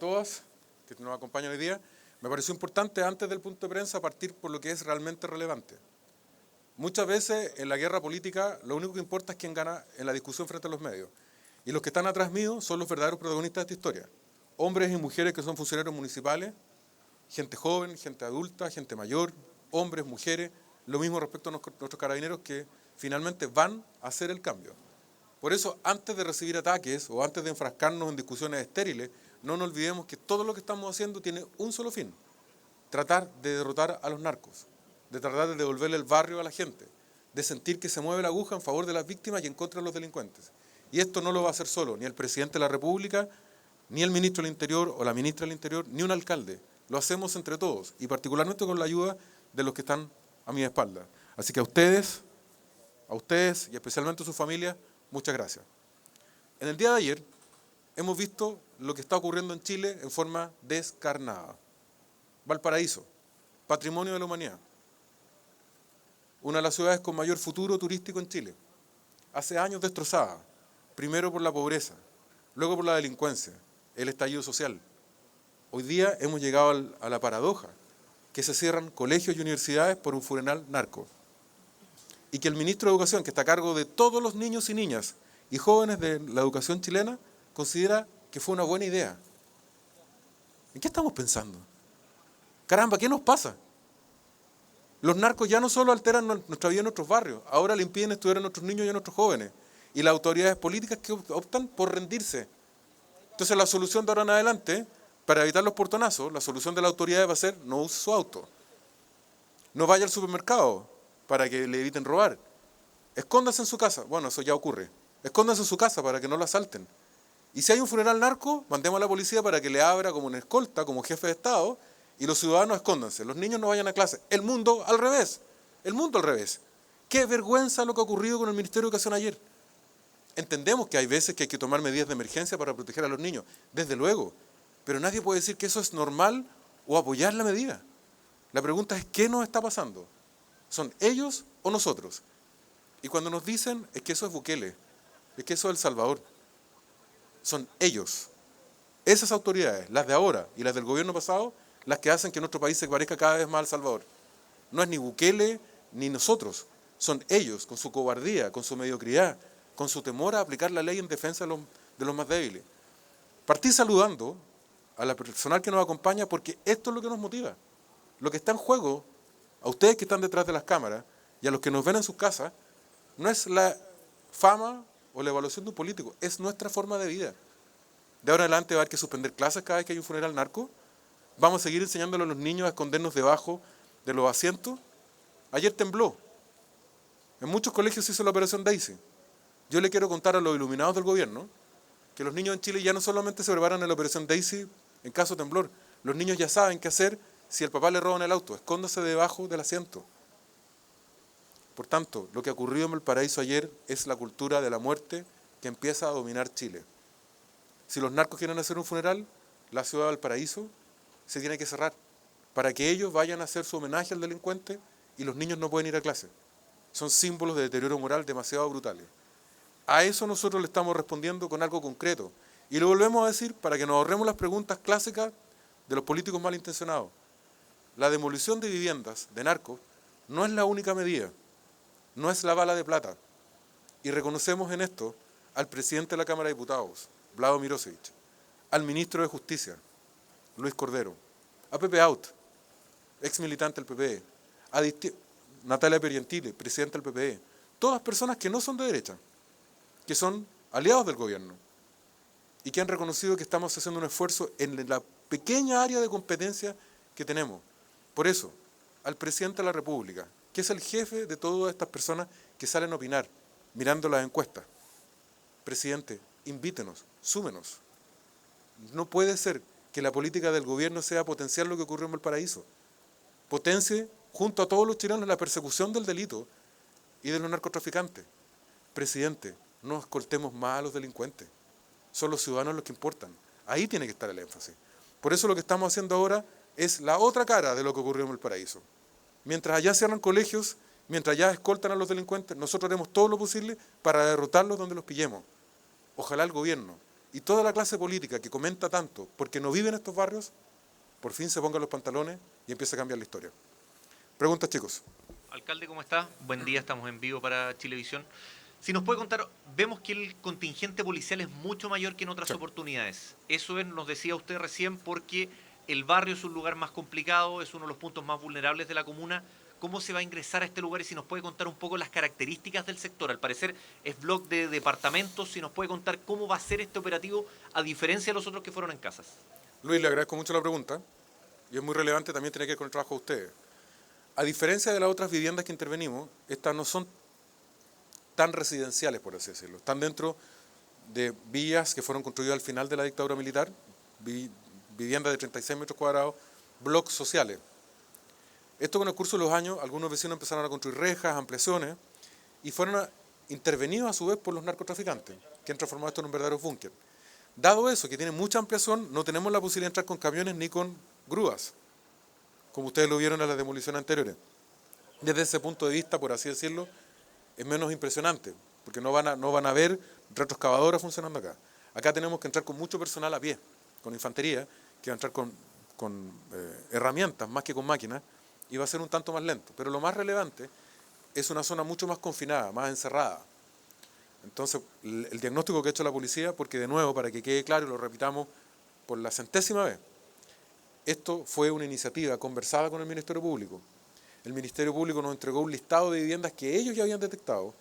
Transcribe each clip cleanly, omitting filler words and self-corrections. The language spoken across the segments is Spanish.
todas que nos acompañan hoy día. Me pareció importante, antes del punto de prensa, partir por lo que es realmente relevante. Muchas veces en la guerra política lo único que importa es quién gana en la discusión frente a los medios. Y los que están atrás mío son los verdaderos protagonistas de esta historia. Hombres y mujeres que son funcionarios municipales, gente joven, gente adulta, gente mayor, hombres, mujeres, lo mismo respecto a nuestros carabineros que finalmente van a hacer el cambio. Por eso, antes de recibir ataques o antes de enfrascarnos en discusiones estériles, no nos olvidemos que todo lo que estamos haciendo tiene un solo fin: tratar de derrotar a los narcos, de tratar de devolverle el barrio a la gente, de sentir que se mueve la aguja en favor de las víctimas y en contra de los delincuentes. Y esto no lo va a hacer solo ni el presidente de la República, ni el ministro del Interior o la ministra del Interior, ni un alcalde. Lo hacemos entre todos y particularmente con la ayuda de los que están a mi espalda. Así que a ustedes y especialmente a sus familias, muchas gracias. En el día de ayer hemos visto lo que está ocurriendo en Chile en forma descarnada. Valparaíso, patrimonio de la humanidad, una de las ciudades con mayor futuro turístico en Chile, hace años destrozada, primero por la pobreza, luego por la delincuencia, el estallido social. Hoy día hemos llegado a la paradoja que se cierran colegios y universidades por un funeral narco. Y que el ministro de Educación, que está a cargo de todos los niños y niñas y jóvenes de la educación chilena, considera que fue una buena idea. ¿En qué estamos pensando? Caramba, ¿qué nos pasa? Los narcos ya no solo alteran nuestra vida en nuestros barrios, ahora le impiden estudiar a nuestros niños y a nuestros jóvenes. Y las autoridades políticas que optan por rendirse. Entonces la solución de ahora en adelante, para evitar los portonazos, la solución de las autoridades va a ser: no use su auto. No vaya al supermercado para que le eviten robar. Escóndase en su casa. Bueno, eso ya ocurre. Escóndase en su casa para que no lo asalten. Y si hay un funeral narco, mandemos a la policía para que le abra como una escolta, como jefe de Estado, y los ciudadanos escóndanse. Los niños no vayan a clase. El mundo al revés. El mundo al revés. Qué vergüenza lo que ha ocurrido con el Ministerio de Educación ayer. Entendemos que hay veces que hay que tomar medidas de emergencia para proteger a los niños, desde luego, pero nadie puede decir que eso es normal o apoyar la medida. La pregunta es: ¿qué nos está pasando? ¿Son ellos o nosotros? Y cuando nos dicen es que eso es Bukele, es que eso es El Salvador, son ellos, esas autoridades, las de ahora y las del gobierno pasado, las que hacen que nuestro país se parezca cada vez más a El Salvador. No es ni Bukele ni nosotros, son ellos, con su cobardía, con su mediocridad, con su temor a aplicar la ley en defensa de los más débiles. Partí saludando a la personal que nos acompaña porque esto es lo que nos motiva. Lo que está en juego, a ustedes que están detrás de las cámaras y a los que nos ven en sus casas, no es la fama o la evaluación de un político, es nuestra forma de vida. De ahora en adelante va a haber que suspender clases cada vez que hay un funeral narco. Vamos a seguir enseñándole a los niños a escondernos debajo de los asientos. Ayer tembló. En muchos colegios se hizo la operación Daisy. Yo le quiero contar a los iluminados del gobierno que los niños en Chile ya no solamente se preparan en la operación Daisy en caso de temblor. Los niños ya saben qué hacer si el papá le roban el auto. Escóndase debajo del asiento. Por tanto, lo que ocurrió en Valparaíso ayer es la cultura de la muerte que empieza a dominar Chile. Si los narcos quieren hacer un funeral, la ciudad de Valparaíso se tiene que cerrar para que ellos vayan a hacer su homenaje al delincuente y los niños no pueden ir a clase. Son símbolos de deterioro moral demasiado brutales. A eso nosotros le estamos respondiendo con algo concreto. Y lo volvemos a decir para que nos ahorremos las preguntas clásicas de los políticos malintencionados. La demolición de viviendas de narcos no es la única medida, no es la bala de plata. Y reconocemos en esto al presidente de la Cámara de Diputados, Vlado Mirosevic, al ministro de Justicia, Luis Cordero, a Pepe Out, ex militante del PPE, a Natalia Perientile, presidenta del PPE, todas personas que no son de derecha, que son aliados del gobierno y que han reconocido que estamos haciendo un esfuerzo en la pequeña área de competencia que tenemos. Por eso, al presidente de la República, que es el jefe de todas estas personas que salen a opinar, mirando las encuestas: presidente, invítenos, súmenos. No puede ser que la política del gobierno sea potenciar lo que ocurrió en Valparaíso. Potencie, junto a todos los chilenos, la persecución del delito y de los narcotraficantes. Presidente, no escoltemos más a los delincuentes. Son los ciudadanos los que importan. Ahí tiene que estar el énfasis. Por eso lo que estamos haciendo ahora es la otra cara de lo que ocurrió en Valparaíso. Mientras allá cierran colegios, mientras allá escoltan a los delincuentes, nosotros haremos todo lo posible para derrotarlos donde los pillemos. Ojalá el gobierno y toda la clase política que comenta tanto porque no vive en estos barrios, por fin se ponga los pantalones y empiece a cambiar la historia. Preguntas, chicos. Alcalde, ¿cómo está? Buen día, estamos en vivo para Chilevisión. Si nos puede contar, vemos que el contingente policial es mucho mayor que en otras Sí. oportunidades. Eso es, nos decía usted recién, porque el barrio es un lugar más complicado, es uno de los puntos más vulnerables de la comuna. ¿Cómo se va a ingresar a este lugar y si nos puede contar un poco las características del sector? Al parecer es bloque de departamentos, si nos puede contar cómo va a ser este operativo a diferencia de los otros que fueron en casas. Luis, le agradezco mucho la pregunta y es muy relevante, también tiene que ver con el trabajo de ustedes. A diferencia de las otras viviendas que intervenimos, estas no son tan residenciales, por así decirlo. Están dentro de villas que fueron construidas al final de la dictadura militar, viviendas de 36 metros cuadrados, bloques sociales. Esto con el curso de los años, algunos vecinos empezaron a construir rejas, ampliaciones, y fueron intervenidos a su vez por los narcotraficantes, que han transformado esto en un verdadero búnker. Dado eso, que tiene mucha ampliación, no tenemos la posibilidad de entrar con camiones ni con grúas, como ustedes lo vieron en las demoliciones anteriores. Desde ese punto de vista, por así decirlo, es menos impresionante, porque no van a ver retroexcavadoras funcionando acá. Acá tenemos que entrar con mucho personal a pie, con infantería, que va a entrar con herramientas más que con máquinas, y va a ser un tanto más lento. Pero lo más relevante es una zona mucho más confinada, más encerrada. Entonces, el diagnóstico que ha hecho la policía, porque de nuevo, para que quede claro y lo repitamos por la centésima vez, esto fue una iniciativa conversada con el Ministerio Público. El Ministerio Público nos entregó un listado de viviendas que ellos ya habían detectado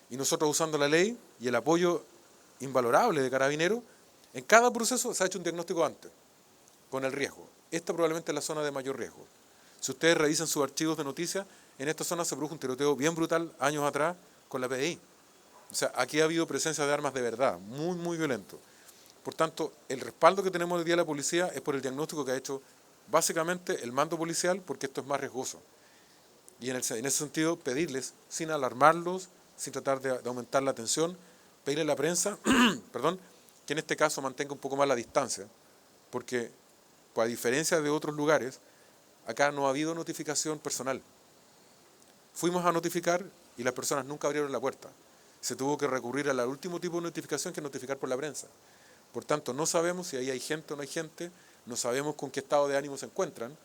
y nosotros, usando la ley y el apoyo invalorable de Carabineros, en cada proceso se ha hecho un diagnóstico antes, con el riesgo. Esta probablemente es la zona de mayor riesgo. Si ustedes revisan sus archivos de noticias, en esta zona se produjo un tiroteo bien brutal años atrás con la PDI. O sea, aquí ha habido presencia de armas de verdad, muy, muy violento. Por tanto, el respaldo que tenemos hoy día de la policía es por el diagnóstico que ha hecho básicamente el mando policial, porque esto es más riesgoso. Y en ese sentido, pedirles, sin alarmarlos, sin tratar de aumentar la tensión, pedirle a la prensa, perdón, que en este caso mantenga un poco más la distancia, porque, pues, a diferencia de otros lugares, acá no ha habido notificación personal. Fuimos a notificar y las personas nunca abrieron la puerta. Se tuvo que recurrir al último tipo de notificación, que es notificar por la prensa. Por tanto, no sabemos si ahí hay gente o no hay gente, no sabemos con qué estado de ánimo se encuentran.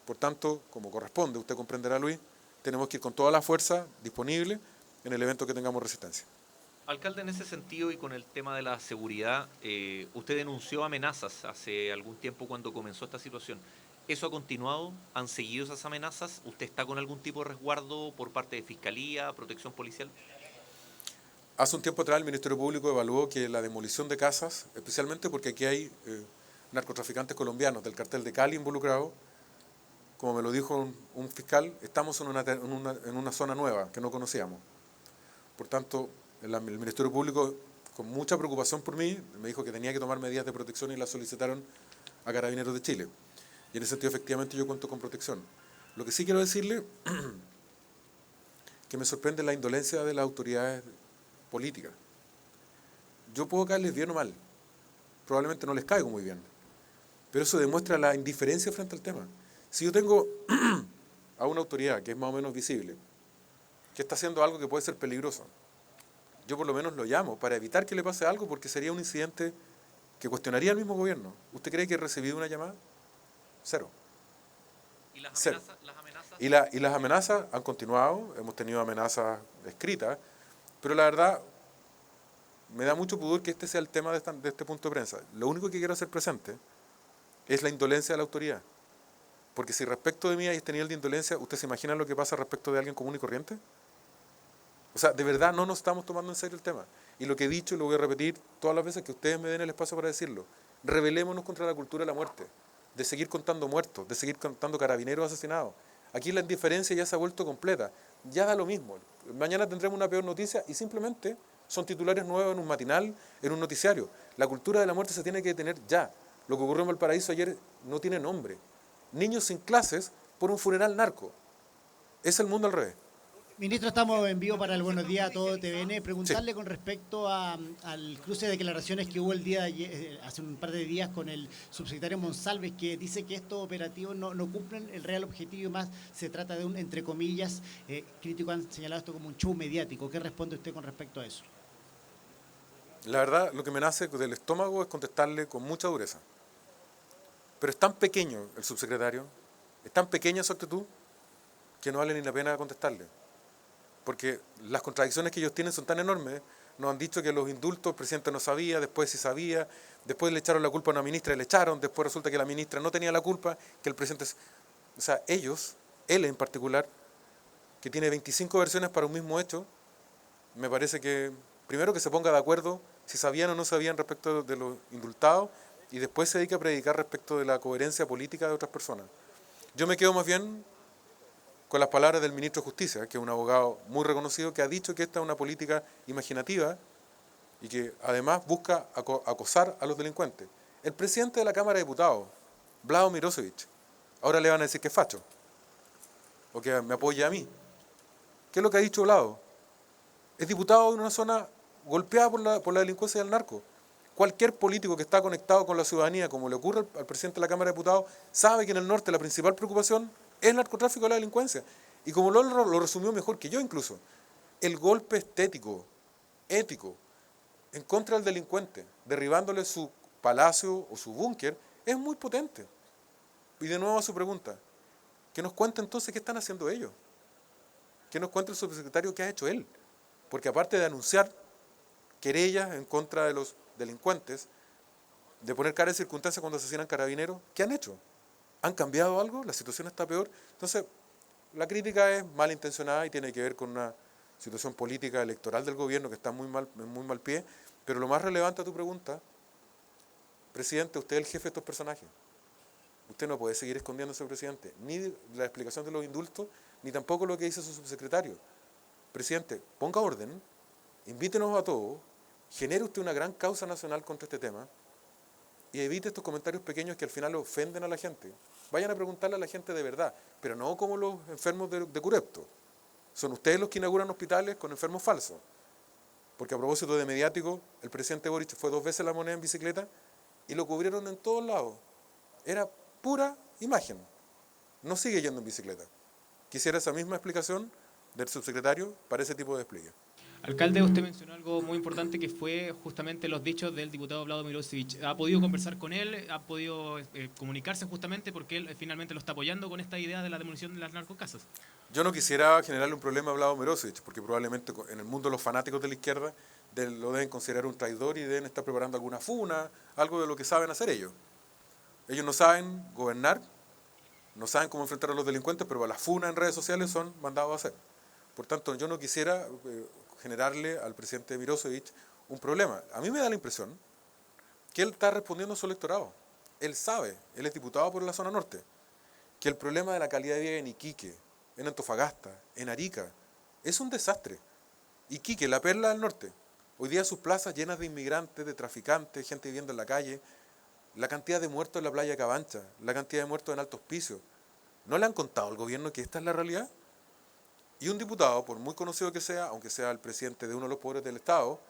Por tanto, como corresponde, usted comprenderá, Luis, tenemos que ir con toda la fuerza disponible en el evento que tengamos resistencia. Alcalde, en ese sentido y con el tema de la seguridad, usted denunció amenazas hace algún tiempo cuando comenzó esta situación. ¿Eso ha continuado? ¿Han seguido esas amenazas? ¿Usted está con algún tipo de resguardo por parte de Fiscalía, Protección Policial? Hace un tiempo atrás el Ministerio Público evaluó que la demolición de casas, especialmente porque aquí hay narcotraficantes colombianos del cartel de Cali involucrados, como me lo dijo un fiscal, estamos en una zona nueva que no conocíamos. Por tanto, el Ministerio Público, con mucha preocupación por mí, me dijo que tenía que tomar medidas de protección y las solicitaron a Carabineros de Chile. Y en ese sentido, efectivamente, yo cuento con protección. Lo que sí quiero decirle, que me sorprende la indolencia de las autoridades políticas. Yo puedo caerles bien o mal, probablemente no les caigo muy bien, pero eso demuestra la indiferencia frente al tema. Si yo tengo a una autoridad que es más o menos visible, que está haciendo algo que puede ser peligroso, yo por lo menos lo llamo para evitar que le pase algo, porque sería un incidente que cuestionaría al mismo gobierno. ¿Usted cree que he recibido una llamada? Cero. ¿Y las Cero. amenazas? Las amenazas Y las amenazas han continuado, hemos tenido amenazas escritas, pero la verdad me da mucho pudor que este sea el tema de este punto de prensa. Lo único que quiero hacer presente es la indolencia de la autoridad. Porque si respecto de mí hay este nivel de indolencia, ¿usted se imagina lo que pasa respecto de alguien común y corriente? O sea, de verdad no nos estamos tomando en serio el tema. Y lo que he dicho, y lo voy a repetir todas las veces que ustedes me den el espacio para decirlo, rebelémonos contra la cultura de la muerte, de seguir contando muertos, de seguir contando carabineros asesinados. Aquí la indiferencia ya se ha vuelto completa, ya da lo mismo. Mañana tendremos una peor noticia y simplemente son titulares nuevos en un matinal, en un noticiario. La cultura de la muerte se tiene que detener ya. Lo que ocurrió en Valparaíso ayer no tiene nombre. Niños sin clases por un funeral narco. Es el mundo al revés. Ministro, estamos en vivo para el Buenos Días a todo TVN. Sí. Preguntarle con respecto al cruce de declaraciones que hubo el día de ayer, hace un par de días con el subsecretario Monsalves, que dice que estos operativos no cumplen el real objetivo y más se trata de un, entre comillas, críticos han señalado esto como un show mediático. ¿Qué responde usted con respecto a eso? La verdad, lo que me nace del estómago es contestarle con mucha dureza. Pero es tan pequeño el subsecretario, es tan pequeña su actitud, que no vale ni la pena contestarle. Porque las contradicciones que ellos tienen son tan enormes. Nos han dicho que los indultos el presidente no sabía, después sí sabía, después le echaron la culpa a una ministra y le echaron, después resulta que la ministra no tenía la culpa, que el presidente... O sea, ellos, él en particular, que tiene 25 versiones para un mismo hecho, me parece que primero que se ponga de acuerdo si sabían o no sabían respecto de los indultados y después se dedica a predicar respecto de la coherencia política de otras personas. Yo me quedo más bien con las palabras del ministro de Justicia, que es un abogado muy reconocido, que ha dicho que esta es una política imaginativa y que además busca acosar a los delincuentes. El presidente de la Cámara de Diputados, Vlado Mirosevic, ahora le van a decir que es facho, o que me apoya a mí. ¿Qué es lo que ha dicho Vlado? Es diputado de una zona golpeada por la delincuencia y el narco. Cualquier político que está conectado con la ciudadanía, como le ocurre al presidente de la Cámara de Diputados, sabe que en el norte la principal preocupación es el narcotráfico y la delincuencia. Y como lo resumió mejor que yo incluso, el golpe estético, ético, en contra del delincuente, derribándole su palacio o su búnker, es muy potente. Y de nuevo a su pregunta, que nos cuente entonces qué están haciendo ellos. Que nos cuente el subsecretario qué ha hecho él. Porque aparte de anunciar querellas en contra de los delincuentes, de poner cara de circunstancia cuando asesinan carabineros, ¿qué han hecho? ¿Han cambiado algo? ¿La situación está peor? Entonces, la crítica es malintencionada y tiene que ver con una situación política electoral del gobierno que está en muy mal pie, pero lo más relevante a tu pregunta, presidente, usted es el jefe de estos personajes. Usted no puede seguir escondiéndose, presidente, ni la explicación de los indultos, ni tampoco lo que dice su subsecretario. Presidente, ponga orden, invítenos a todos, genere usted una gran causa nacional contra este tema y evite estos comentarios pequeños que al final ofenden a la gente. Vayan a preguntarle a la gente de verdad, pero no como los enfermos de Curepto. Son ustedes los que inauguran hospitales con enfermos falsos. Porque a propósito de mediático, el presidente Boric fue 2 veces La Moneda en bicicleta y lo cubrieron en todos lados. Era pura imagen. No sigue yendo en bicicleta. Quisiera esa misma explicación del subsecretario para ese tipo de despliegue. Alcalde, usted mencionó algo muy importante que fue justamente los dichos del diputado Vlado Mirosevic. ¿Ha podido conversar con él? ¿Ha podido comunicarse justamente porque él finalmente lo está apoyando con esta idea de la demolición de las narcocasas? Yo no quisiera generarle un problema a Vlado Mirosevic, porque probablemente en el mundo de los fanáticos de la izquierda lo deben considerar un traidor y deben estar preparando alguna funa, algo de lo que saben hacer ellos. Ellos no saben gobernar, no saben cómo enfrentar a los delincuentes, pero las funas en redes sociales son mandados a hacer. Por tanto, yo no quisiera generarle al presidente Mirosevic un problema. A mí me da la impresión que él está respondiendo a su electorado. Él sabe, él es diputado por la zona norte, que el problema de la calidad de vida en Iquique, en Antofagasta, en Arica, es un desastre. Iquique, la perla del norte, hoy día sus plazas llenas de inmigrantes, de traficantes, gente viviendo en la calle, la cantidad de muertos en la playa Cabancha, la cantidad de muertos en Alto Hospicio. ¿No le han contado al gobierno que esta es la realidad? Y un diputado, por muy conocido que sea, aunque sea el presidente de uno de los poderes del Estado,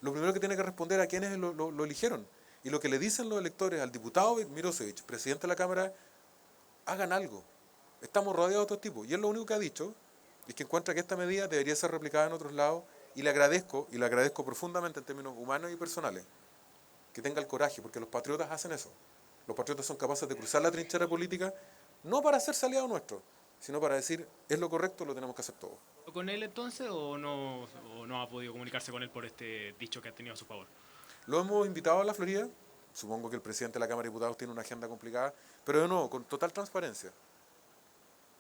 lo primero que tiene que responder a quienes lo eligieron. Y lo que le dicen los electores al diputado Mirosevic, presidente de la Cámara, hagan algo. Estamos rodeados de todo tipo. Y él lo único que ha dicho es que encuentra que esta medida debería ser replicada en otros lados y le agradezco profundamente en términos humanos y personales, que tenga el coraje, porque los patriotas hacen eso. Los patriotas son capaces de cruzar la trinchera política, no para hacerse aliados nuestros, sino para decir, es lo correcto, lo tenemos que hacer todos. ¿Con él entonces o no ha podido comunicarse con él por este dicho que ha tenido a su favor? Lo hemos invitado a la Florida, supongo que el presidente de la Cámara de Diputados tiene una agenda complicada, pero de nuevo, con total transparencia.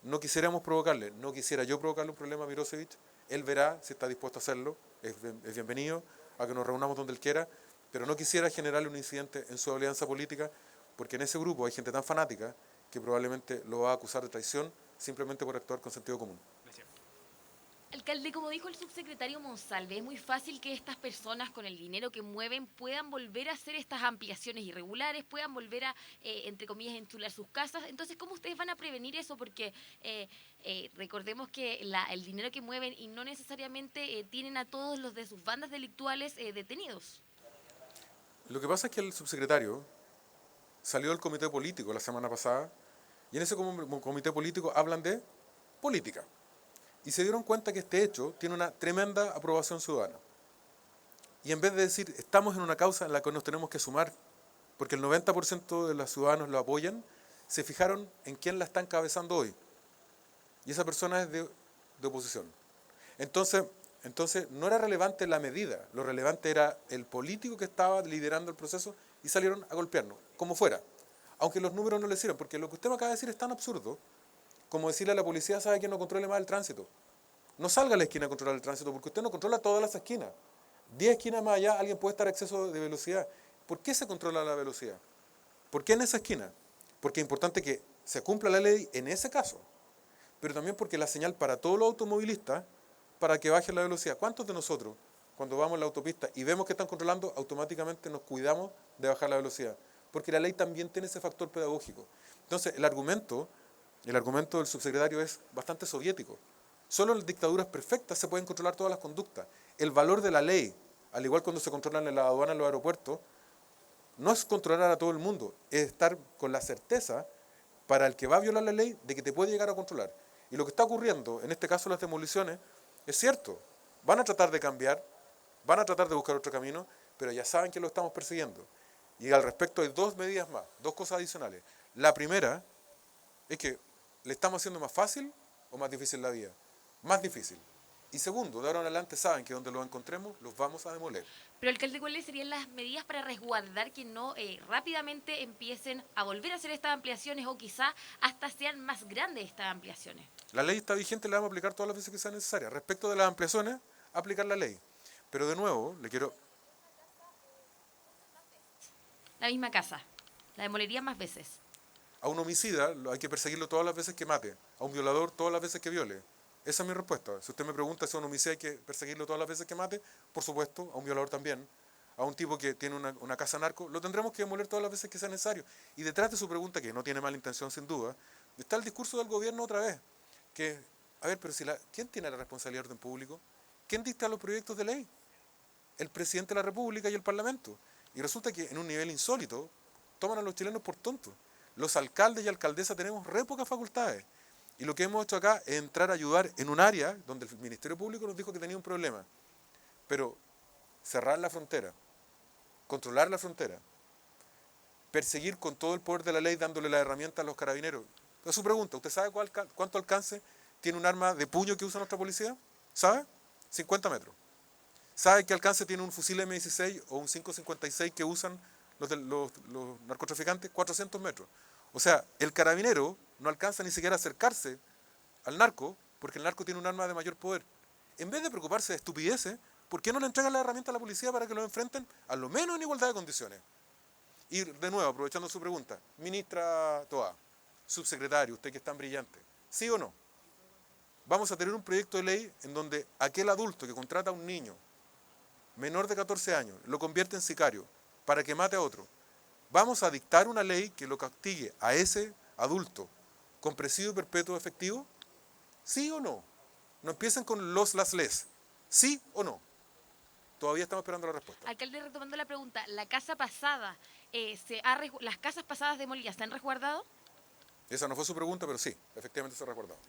No quisiéramos provocarle, no quisiera yo provocarle un problema a Mirosevic, él verá si está dispuesto a hacerlo, es bienvenido a que nos reunamos donde él quiera, pero no quisiera generarle un incidente en su alianza política, porque en ese grupo hay gente tan fanática que probablemente lo va a acusar de traición simplemente por actuar con sentido común. Gracias. Alcalde, como dijo el subsecretario Monsalve, es muy fácil que estas personas con el dinero que mueven puedan volver a hacer estas ampliaciones irregulares, puedan volver a, entre comillas, enchular sus casas. Entonces, ¿cómo ustedes van a prevenir eso? Porque recordemos que el dinero que mueven y no necesariamente tienen a todos los de sus bandas delictuales detenidos. Lo que pasa es que el subsecretario salió del comité político la semana pasada y en ese comité político hablan de política. Y se dieron cuenta que este hecho tiene una tremenda aprobación ciudadana. Y en vez de decir, estamos en una causa en la que nos tenemos que sumar, porque el 90% de los ciudadanos lo apoyan, se fijaron en quién la está encabezando hoy. Y esa persona es de oposición. Entonces no era relevante la medida, lo relevante era el político que estaba liderando el proceso y salieron a golpearnos, como fuera. Aunque los números no le sirvan, porque lo que usted me acaba de decir es tan absurdo como decirle a la policía, sabe que no controle más el tránsito. No salga a la esquina a controlar el tránsito, porque usted no controla todas las esquinas. 10 esquinas más allá alguien puede estar a exceso de velocidad. ¿Por qué se controla la velocidad? ¿Por qué en esa esquina? Porque es importante que se cumpla la ley en ese caso, pero también porque la señal para todos los automovilistas para que bajen la velocidad. ¿Cuántos de nosotros, cuando vamos en la autopista y vemos que están controlando, automáticamente nos cuidamos de bajar la velocidad? Porque la ley también tiene ese factor pedagógico. Entonces, el argumento del subsecretario es bastante soviético. Solo en dictaduras perfectas se pueden controlar todas las conductas. El valor de la ley, al igual cuando se controlan en la aduana, en los aeropuertos, no es controlar a todo el mundo, es estar con la certeza para el que va a violar la ley de que te puede llegar a controlar. Y lo que está ocurriendo, en este caso las demoliciones, es cierto. Van a tratar de cambiar, van a tratar de buscar otro camino, pero ya saben que lo estamos persiguiendo. Y al respecto hay dos medidas más, dos cosas adicionales. La primera es que le estamos haciendo más fácil o más difícil la vida. Más difícil. Y segundo, de ahora en adelante saben que donde los encontremos los vamos a demoler. Pero, alcalde, ¿cuáles serían las medidas para resguardar que no rápidamente empiecen a volver a hacer estas ampliaciones o quizá hasta sean más grandes estas ampliaciones? La ley está vigente, la vamos a aplicar todas las veces que sea necesaria. Respecto de las ampliaciones, aplicar la ley. Pero de nuevo, le quiero... La misma casa. La demolería más veces. A un homicida hay que perseguirlo todas las veces que mate. A un violador todas las veces que viole. Esa es mi respuesta. Si usted me pregunta si a un homicida hay que perseguirlo todas las veces que mate, por supuesto, a un violador también. A un tipo que tiene una casa narco, lo tendremos que demoler todas las veces que sea necesario. Y detrás de su pregunta, que no tiene mala intención sin duda, está el discurso del gobierno otra vez. Que, a ver, pero ¿quién tiene la responsabilidad de orden público? ¿Quién dicta los proyectos de ley? El presidente de la República y el Parlamento. Y resulta que en un nivel insólito toman a los chilenos por tontos. Los alcaldes y alcaldesas tenemos re pocas facultades. Y lo que hemos hecho acá es entrar a ayudar en un área donde el Ministerio Público nos dijo que tenía un problema. Pero cerrar la frontera, controlar la frontera, perseguir con todo el poder de la ley dándole la herramienta a los carabineros. Es su pregunta, ¿usted sabe cuánto alcance tiene un arma de puño que usa nuestra policía? ¿Sabe? 50 metros. ¿Sabe qué alcance tiene un fusil M16 o un 5.56 que usan los narcotraficantes? 400 metros. O sea, el carabinero no alcanza ni siquiera a acercarse al narco porque el narco tiene un arma de mayor poder. En vez de preocuparse de estupideces, ¿por qué no le entregan la herramienta a la policía para que lo enfrenten a lo menos en igualdad de condiciones? Y de nuevo, aprovechando su pregunta, ministra Toa, subsecretario, usted que es tan brillante, ¿sí o no? Vamos a tener un proyecto de ley en donde aquel adulto que contrata a un niño menor de 14 años, lo convierte en sicario para que mate a otro. Vamos a dictar una ley que lo castigue a ese adulto con presidio perpetuo efectivo, ¿sí o no? No empiecen con las les, ¿sí o no? Todavía estamos esperando la respuesta. Alcalde, retomando la pregunta, ¿la casa pasada, las casas pasadas demolidas se han resguardado? Esa no fue su pregunta, pero sí, efectivamente se ha resguardado.